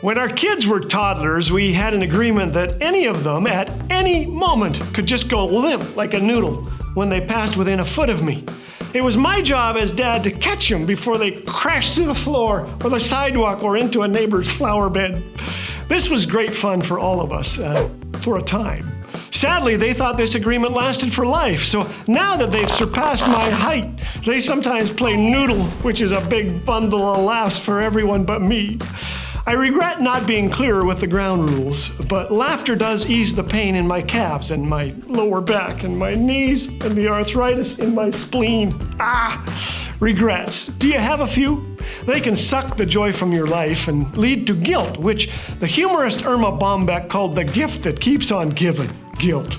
When our kids were toddlers, we had an agreement that any of them at any moment could just go limp like a noodle when they passed within a foot of me. It was my job as dad to catch them before they crashed to the floor or the sidewalk or into a neighbor's flower bed. This was great fun for all of us, for a time. Sadly, they thought this agreement lasted for life, so now that they've surpassed my height, they sometimes play noodle, which is a big bundle of laughs for everyone but me. I regret not being clearer with the ground rules, but laughter does ease the pain in my calves and my lower back and my knees and the arthritis in my spleen. Regrets. Do you have a few? They can suck the joy from your life and lead to guilt, which the humorist Irma Bombeck called the gift that keeps on giving. Guilt.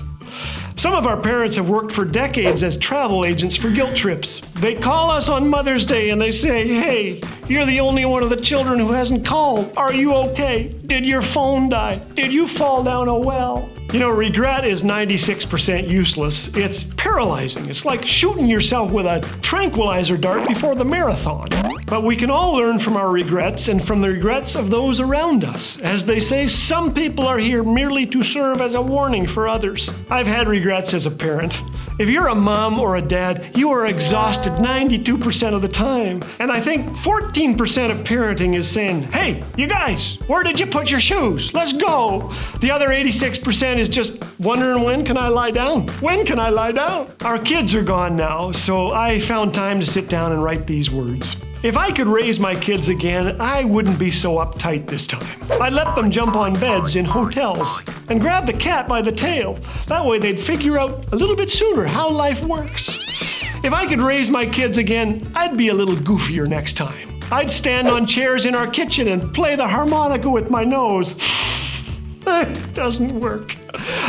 Some of our parents have worked for decades as travel agents for guilt trips. They call us on Mother's Day and they say, "Hey, you're the only one of the children who hasn't called. Are you okay? Did your phone die? Did you fall down a well?" You know, regret is 96% useless. It's paralyzing. It's like shooting yourself with a tranquilizer dart before the marathon. But we can all learn from our regrets and from the regrets of those around us. As they say, some people are here merely to serve as a warning for others. I've had regrets as a parent. If you're a mom or a dad, you are exhausted 92% of the time. And I think 14% of parenting is saying, "Hey, you guys, where did you put your shoes? Let's go." The other 86% is just wondering, when can I lie down? When can I lie down? Our kids are gone now, so I found time to sit down and write these words. If I could raise my kids again, I wouldn't be so uptight this time. I'd let them jump on beds in hotels and grab the cat by the tail. That way they'd figure out a little bit sooner how life works. If I could raise my kids again, I'd be a little goofier next time. I'd stand on chairs in our kitchen and play the harmonica with my nose. It doesn't work.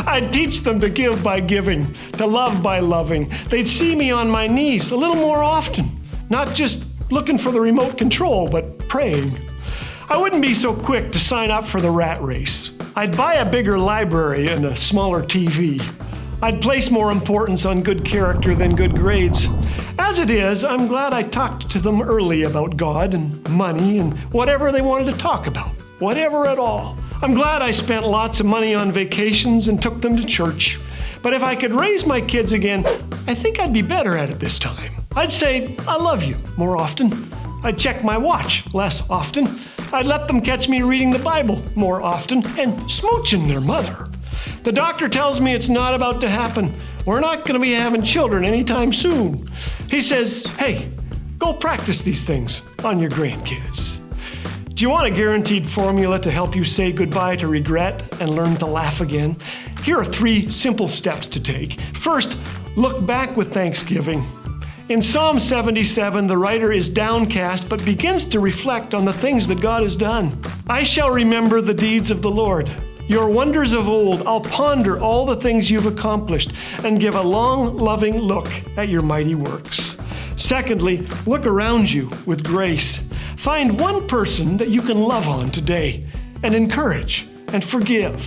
I'd teach them to give by giving, to love by loving. They'd see me on my knees a little more often, not just looking for the remote control, but praying. I wouldn't be so quick to sign up for the rat race. I'd buy a bigger library and a smaller TV. I'd place more importance on good character than good grades. As it is, I'm glad I talked to them early about God and money and whatever they wanted to talk about. Whatever at all. I'm glad I spent lots of money on vacations and took them to church. But if I could raise my kids again, I think I'd be better at it this time. I'd say, "I love you" more often. I'd check my watch less often. I'd let them catch me reading the Bible more often and smooching their mother. The doctor tells me it's not about to happen. We're not going to be having children anytime soon. He says, "Hey, go practice these things on your grandkids." Do you want a guaranteed formula to help you say goodbye to regret and learn to laugh again? Here are 3 simple steps to take. First, look back with thanksgiving. In Psalm 77, the writer is downcast but begins to reflect on the things that God has done. "I shall remember the deeds of the Lord. Your wonders of old, I'll ponder all the things you've accomplished and give a long, loving look at your mighty works." Secondly, look around you with grace. Find one person that you can love on today and encourage and forgive.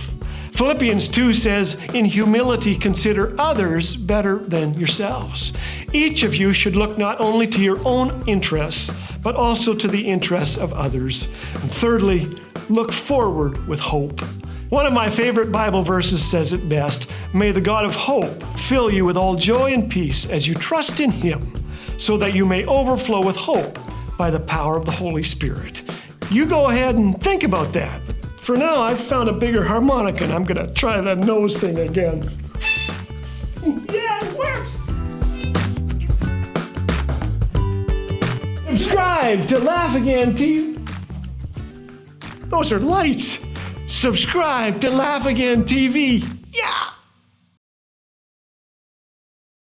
Philippians 2 says, "In humility consider others better than yourselves." Each of you should look not only to your own interests, but also to the interests of others. And thirdly, look forward with hope. One of my favorite Bible verses says it best, "May the God of hope fill you with all joy and peace as you trust in Him, so that you may overflow with hope by the power of the Holy Spirit." You go ahead and think about that. For now, I've found a bigger harmonica and I'm going to try the nose thing again. Yeah, it works! Subscribe to Laugh Again TV. Those are lights. Subscribe to Laugh Again TV. Yeah!